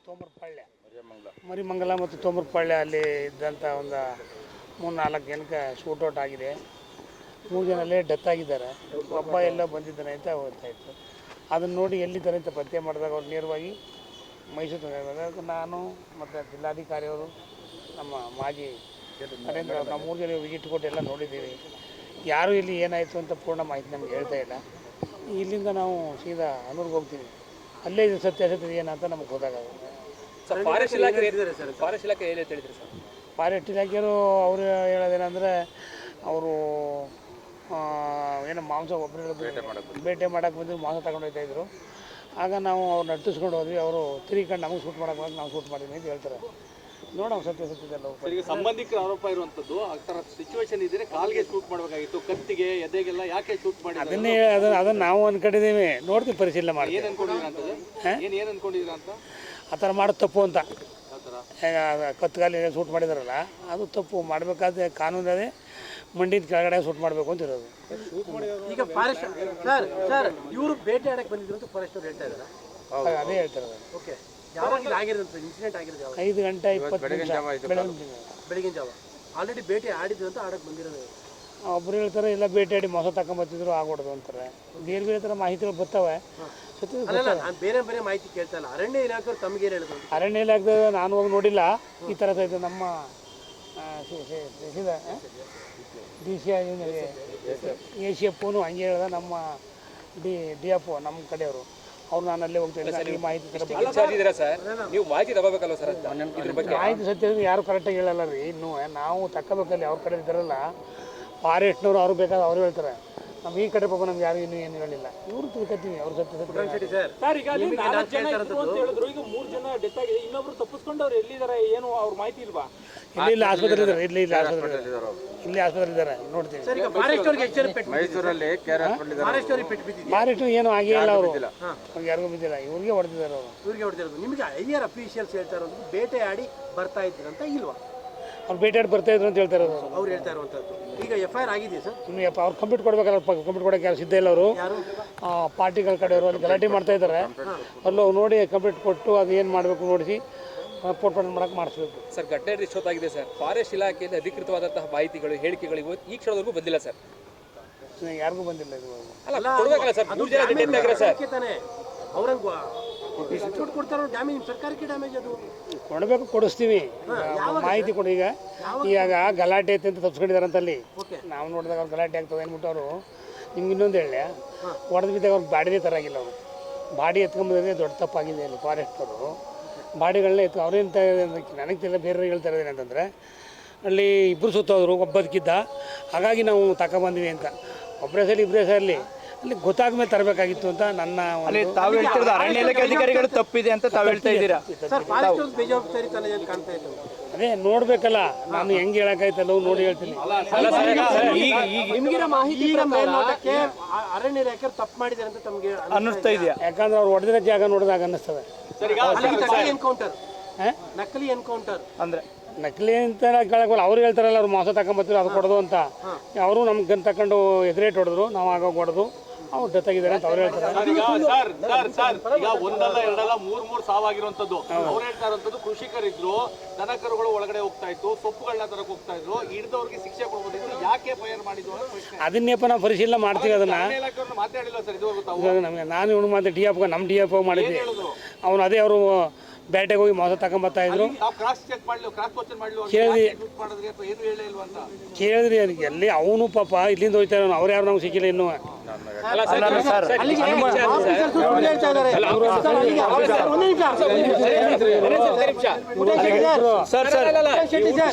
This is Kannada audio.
ತೋಮರಪಾಳ್ಯ ಮರಿಮಂಗಲ ಮತ್ತು ತೋಮರಪಾಳ್ಯ ಅಲ್ಲಿ ಇದ್ದಂಥ ಒಂದು 3-4 ಜನಕ್ಕೆ ಶೂಟೌಟ್ ಆಗಿದೆ. 3 ಜನಲ್ಲೇ ಡೆತ್ ಆಗಿದ್ದಾರೆ. ಒಬ್ಬ ಎಲ್ಲ ಬಂದಿದ್ದಾನೆ ಅಂತ ಗೊತ್ತಾಯಿತು. ಅದನ್ನು ನೋಡಿ ಎಲ್ಲಿದ್ದಾರೆ ಅಂತ ಪತ್ತೆ ಮಾಡಿದಾಗ ಅವ್ರು ನೇರವಾಗಿ ಮೈಸೂರು ನಾನು ಮತ್ತು ಜಿಲ್ಲಾಧಿಕಾರಿಯವರು ನಮ್ಮ ಮಾಜಿ ನರೇಂದ್ರ ಅವರು ನಾವು 3 ಜನ ವಿಸಿಟ್ ಕೊಟ್ಟು ಎಲ್ಲ ನೋಡಿದ್ದೀವಿ. ಯಾರೂ ಇಲ್ಲಿ ಏನಾಯಿತು ಅಂತ ಪೂರ್ಣ ಮಾಹಿತಿ ನಮ್ಗೆ ಹೇಳ್ತಾ ಇಲ್ಲ. ಇಲ್ಲಿಂದ ನಾವು ಸೀದಾ ಅನೂರ್ಗೆ ಹೋಗ್ತೀವಿ. ಅಲ್ಲೇ ಇದು ಸತ್ಯಾಸತ್ಯತೆ ಏನಂತ ನಮಗೆ ಗೊತ್ತಾಗೋದು. ಫಾರೆಸ್ಟ್ ಇಲಾಖೆ ಏನು ಹೇಳಿದ್ರು ಸರ್? ಫಾರೆಸ್ಟ್ ಇಲಾಖೆಯವರು ಅವರು ಹೇಳೋದೇನೆಂದರೆ ಅವರು ಏನೋ ಮಾಂಸ ಒಬ್ಬರು ಬೇಟೆ ಮಾಡೋಕ್ಕೆ ಬಂದು ಮಾಂಸ ತಗೊಂಡು ಹೋಗ್ತಾಯಿದ್ರು. ಆಗ ನಾವು ಅವ್ರನ್ನ ಅಟ್ಟಿಸ್ಕೊಂಡು ಹೋದ್ವಿ. ಅವರು ತಿರುಗಿಕೊಂಡು ನಮಗೆ ಶೂಟ್ ಮಾಡೋಕೆ ನಾವು ಶೂಟ್ ಮಾಡಿದ್ವಿ ಅಂತ ಹೇಳ್ತಾರೆ. ನೋಡೋಣ ಸತ್ಯಾಸತ್ಯತೆಲ್ಲ. ಈಗ ಸಂಬಂಧಿಕರ ಆರೋಪ ಇರುವಂಥದ್ದು ಆ ಥರ ಸಿಚುವೇಶನ್ ಇದ್ದರೆ ಕಾಲಿಗೆ ಶೂಟ್ ಮಾಡಬೇಕಾಗಿತ್ತು, ಕತ್ತಿಗೆ ಎದೆಗೆಲ್ಲ ಯಾಕೆ ಶೂಟ್ ಮಾಡಿ? ಅದನ್ನು ನಾವು ಅಂದ್ಕೊಂಡಿದ್ದೀವಿ. ನೋಡ್ತೀವಿ, ಪರಿಶೀಲನೆ ಮಾಡಿ. ಏನು ಅನ್ಕೊಂಡಿದ್ದೀರಾ ಅಂತದ್ದು? ಏನು ಅನ್ಕೊಂಡಿದ್ದೀರಾ ಅಂತ? ಆ ಥರ ಮಾಡೋದು ತಪ್ಪು ಅಂತ. ಕತ್ತುಗಾಲಿ ಶೂಟ್ ಮಾಡಿದಾರಲ್ಲ, ಅದು ತಪ್ಪು. ಮಾಡಬೇಕಾದ್ರೆ ಕಾನೂನದೇ ಮಂಡಿದ ಕೆಳಗಡೆ ಶೂಟ್ ಮಾಡಬೇಕು ಅಂತ ಇರೋದು. ಈಗ ಫಾರೆಸ್ಟ್ ಸರ್ ಇವರು ಬೇಟೆ ಆಡಕ್ಕೆ ಬಂದಿದ್ರು ಅಂತ ಫಾರೆಸ್ಟ್ ಅವ್ರು ಹೇಳ್ತಾ ಇದ್ದಾರೆ. ಅದೇ ಹೇಳ್ತಾರೆ. ಓಕೆ, ಯಾವಾಗ ಆಗಿರೋದು ಇನ್ಸಿಡೆಂಟ್ ಆಗಿರೋದು? 5 ಗಂಟೆ 20 ನಿಮಿಷ ಬೆಳಗಿನ ಜಾವ. ಆಲ್ರೆಡಿ ಬೇಟೆ ಆಡಿದ್ರು ಅಂತ ಆಡಕ್ಕೆ ಬಂದಿರೋದು. ಒಬ್ಬರು ಹೇಳ್ತಾರೆ ಇಲ್ಲ ಬೇಟೆಯಾಡಿ ಮೊಸ ತಗೊಂಬತ್ತಿದ್ರು ಆಗೋಡ್ದು ಅಂತಾರೆ. ಬೇರೆ ಬೇರೆ ಥರ ಮಾಹಿತಿಗಳು ಬರ್ತವೆ. ನಾನು ಬೇರೆ ಬೇರೆ ಮಾಹಿತಿ ಕೇಳ್ತಾ ಇಲ್ಲ. ಅರಣ್ಯ ಇಲಾಖೆ ತಮಗೇನು ಹೇಳಿದ್ರು? ಅರಣ್ಯ ಇಲಾಖೆ ನಾನು ಹೋಗಿ ನೋಡಿಲ್ಲ. ಈ ಥರ ಇದು ನಮ್ಮ DCF ಹಂಗೆ ಹೇಳ್ದ. ನಮ್ಮ DF ನಮ್ಮ ಕಡೆಯವರು ಅವ್ರು ನಾನು ಅಲ್ಲೇ ಹೋಗ್ತೇನೆ. ಮಾಹಿತಿ ನೀವು ಮಾಹಿತಿ ತಗೋಬೇಕಲ್ಲ ಸರ್? ಮಾಹಿತಿ ಸತ್ಯ ಯಾರು ಕರೆಕ್ಟಾಗಿ ಹೇಳಲ್ಲ ರೀ. ಇನ್ನೂ ನಾವು ತಗೋಬೇಕಲ್ಲಿ. ಅವ್ರ ಕಡೆ ಇದ್ದಾರಲ್ಲ ಫಾರೆಸ್ಟ್ನವ್ರು, ಅವ್ರು ಬೇಕಾದ್ರೆ ಅವ್ರು ಹೇಳ್ತಾರೆ. ನಮ್ಮ ಈ ಕಡೆ ಪಾಪ ನಮ್ಗೆ ಯಾರು ಇನ್ನೂ ಏನು ಹೇಳಿಲ್ಲ. ಇವರು ತಿಳ್ಕೊತೀವಿ ಅವ್ರು ಸತ್ಯ ಹೇಳಿದ್ರು. ಈಗ 3 ಜನ ಡೆತ್ ಆಗಿದೆ, ಇನ್ನೊಬ್ರು ತಪ್ಪಿಸ್ಕೊಂಡು ಅವ್ರು ಎಲ್ಲಿದ್ದಾರೆ ಏನು ಅವ್ರ ಮಾಹಿತಿ ಇಲ್ವಾ? ಇಲ್ಲಿ ಆಸ್ಪತ್ರೆ ಇದ್ದಾರೆ. ಇಲ್ಲಿ ಆಸ್ಪತ್ರೆ ಇದ್ದಾರೆ. ನೋಡ್ತೀವಿ. ಫಾರೆಸ್ಟ್ ಏನು ಆಗೇ ಇಲ್ಲ. ಅವರು ಯಾರಿಗೂ ಬಿದ್ದಿಲ್ಲ. ಇವ್ರಿಗೆ ಹೊಡೆದಿದ್ದಾರೆ. ಅವರು ನಿಮಗೆ ಐಆರ್ ಅಫಿಷಿಯಲ್ಸ್ ಹೇಳ್ತಾ ಇರೋದು ಬೇಟೆ ಆಡಿ ಬರ್ತಾ ಇದ್ದೀರಂತ ಇಲ್ವಾ? ಅವ್ರು ಬೇಟೆಯಾಡಿ ಬರ್ತಾ ಇದ್ರು ಅಂತ ಹೇಳ್ತಾ ಇರೋದು. ಅವ್ರು ಹೇಳ್ತಾ ಇರುವಂಥದ್ದು. ಈಗ FIR ಆಗಿದೆಯಾ ಸರ್? ಇನ್ನು ಅವ್ರು ಕಂಪ್ಲೀಟ್ ಕೊಡ್ಬೇಕಲ್ಲ. ಕಂಪ್ಲೀಟ್ ಕೊಡೋಕೆ ಯಾರು ಸಿದ್ಧ ಇಲ್ಲ. ಅವರು ಪಾರ್ಟಿಗಳ ಕಡೆಯವರು ಅಲ್ಲಿ ಗಲಾಟೆ ಮಾಡ್ತಾ ಇದ್ದಾರೆ. ಅಲ್ಲೂ ನೋಡಿ ಕಂಪ್ಲೀಟ್ ಕೊಟ್ಟು ಅದು ಏನು ಮಾಡಬೇಕು ನೋಡಿಸಿ ರಿಪೋರ್ಟ್ ಮಾಡೋಕೆ ಮಾಡಿಸ್ಬೇಕು. ಸರ್, ಘಟನೆ ಎಷ್ಟೊತ್ತಾಗಿದೆ ಸರ್? ಫಾರೆಸ್ಟ್ ಇಲಾಖೆಯಲ್ಲಿ ಅಧಿಕೃತವಾದಂತಹ ಮಾಹಿತಿಗಳು, ಹೇಳಿಕೆಗಳು ಈ ಕ್ಷಣದವರೆಗೂ ಬಂದಿಲ್ಲ ಸರ್. ಯಾರಿಗೂ ಬಂದಿಲ್ಲ. ಇದು ಅಲ್ಲ ಕೊಡ್ಬೇಕಲ್ಲ ಸರ್? 3 ಜನ ಡೆತ್ ಆಗಿರೋ ಸರ್. ಅವ್ರಂಗೆ ಇನ್ಸ್ಟಿಟ್ಯೂಟ್ ಕೊಡ್ತಾರೋ ಡ್ಯಾಮೇಜ್ ಸರ್ಕಾರಕ್ಕೆ ಡ್ಯಾಮೇಜ್ ಅದು ಕೊಡಬೇಕು. ಕೊಡಿಸ್ತೀವಿ. ಮಾಹಿತಿ ಕೊಡಿ. ಈಗ ಗಲಾಟೆ ಐತೆ ಅಂತ ತಪ್ಪಿಸ್ಕೊಂಡಿದ್ದಾರೆ ಅಂತಲ್ಲಿ. ನಾವು ನೋಡಿದಾಗ ಅವ್ರು ಗಲಾಟೆ ಆಗ್ತದೆ ಅಂದ್ಬಿಟ್ಟು ಅವರು ನಿಮ್ಗೆ ಇನ್ನೊಂದು ಹೇಳಿ ಹೊಡೆದು ಬಿದ್ದಾಗ ಅವ್ರಿಗೆ ಬಾಡಿನೇ ತರಾಗಿಲ್ಲ. ಅವರು ಬಾಡಿ ಎತ್ಕೊಂಬಂದ್ರೆ ದೊಡ್ಡ ತಪ್ಪಾಗಿದೆ. ಅಲ್ಲಿ ಫಾರೆಸ್ಟವರು ಬಾಡಿಗಳನ್ನ ಅವ್ರೇನು ನನಗೆ ತಿಳಿದ ಬೇರೆ ಹೇಳ್ತಾ ಇರೋದು ಏನಂತಂದರೆ ಅಲ್ಲಿ ಇಬ್ಬರು ಸುತ್ತೋದ್ರು, ಒಬ್ಬ ಬದುಕಿದ್ದ. ಹಾಗಾಗಿ ನಾವು ತಗೊಂಬಂದ್ವಿ ಅಂತ. ಒಬ್ಬರೇ ಸರಿ ಇಬ್ಬರೇ ಸರಿ ಅಲ್ಲಿ ಗೊತ್ತಾಗ್ಮೇಲೆ ತರಬೇಕಾಗಿತ್ತು ಅಂತ ನನ್ನ. ತಾವು ಹೇಳ್ತಿರೋದು ಅರಣ್ಯ ಇಲಾಖೆ ಅಧಿಕಾರಿಗಳು ತಪ್ಪಿದೆ ಅಂತ ತಾವು ಹೇಳ್ತಾ ಇದ್ದೀರಾ? ಅದೇ ನೋಡ್ಬೇಕಲ್ಲ. ನಾನು ಹೆಂಗೆ ಹೇಳಕ್ಕಾಯ್ತಲ್ಲ, ನೋಡಿ ಹೇಳ್ತೀನಿ. ಅರಣ್ಯ ಇಲಾಖೆ ತಪ್ಪು ಮಾಡಿದ್ದಾರೆ ಅಂತ ತಮಗೆ ಅನ್ನಿಸ್ತಾ ಇದೆಯಾ? ಯಾಕಂದ್ರೆ ಅವ್ರು ಹೊಡೆದಿರೋ ಜಾಗ ನೋಡಿದಾಗ ಅನ್ನಿಸ್ತದೆ. ನಕಲಿ ಎನ್ಕೌಂಟರ್ ಅಂದ್ರೆ ನಕಲಿ ಅಂತ ಕೇಳಕ್ಕೆ ಅವ್ರು ಹೇಳ್ತಾರಲ್ಲ, ಅವ್ರು ಮಾಂಸ ತಗೊಂಬತ್ತಿದ್ರು ಅದು ಕೊಡೋದು ಅಂತ. ಅವರು ನಮ್ಗೆ ಗನ್ ತಗೊಂಡು ಎದುರೇಟ್ ಹೊಡೆದ್ರು. ನಾವು ಆಗ ಹೊಡೆದು ಅವ್ರು ಡೆತ್ ಆಗಿದ್ದಾರೆ ಅಂತ ಅವ್ರು ಹೇಳ್ತಾರೆ. ಈಗ ಒಂದಲ್ಲ ಎರಡಲ್ಲ 3 ಸಾವಾಗಿರುವಂತದ್ದು. ಅವ್ರು ಹೇಳ್ತಾ ಇರುವಂತದ್ದು ಕೃಷಿಕರಿದ್ರು, ದನಕರುಗಳು ಒಳಗಡೆ ಹೋಗ್ತಾ ಇತ್ತು, ಸೊಪ್ಪುಗಳನ್ನ ತರಕ್ ಹೋಗ್ತಾ ಇದ್ರು. ಹಿಡಿದವ್ರಿಗೆ ಶಿಕ್ಷೆ ಕೊಡ್ಬೋದಿತ್ತು. ಯಾಕೆ ಫೈರ್ ಮಾಡಿದ್ರು? ಅದನ್ನೇಪ ನಾವು ಪರಿಶೀಲನೆ ಮಾಡ್ತೀವಿ. ಅದನ್ನ ಮಾತಾಡಿಲ್ಲ ಸರ್ ಇದುವರೆಗೂ ನಮಗೆ. ನಾನು ಇವನು ಮಾತ್ರ DF ನಮ್ಮ DF ಮಾಡಿದ್ವಿ. ಅವನು ಅದೇ ಅವರು ಬೇಟೆಗೆ ಹೋಗಿ ಮಾಂಸ ತಗೊಂಬತ್ತಾ ಇದ್ರು. ಕೇಳಿದ್ರಿ ಎಲ್ಲಿ ಅವನು ಪಾಪ ಇಲ್ಲಿಂದ ಹೋಗ್ತಾರೆ. ಅವ್ರು ಯಾರು ನಮ್ಗೆ ಸಿಕ್ಕಿಲ್ಲ ಇನ್ನೂ. ಸರ್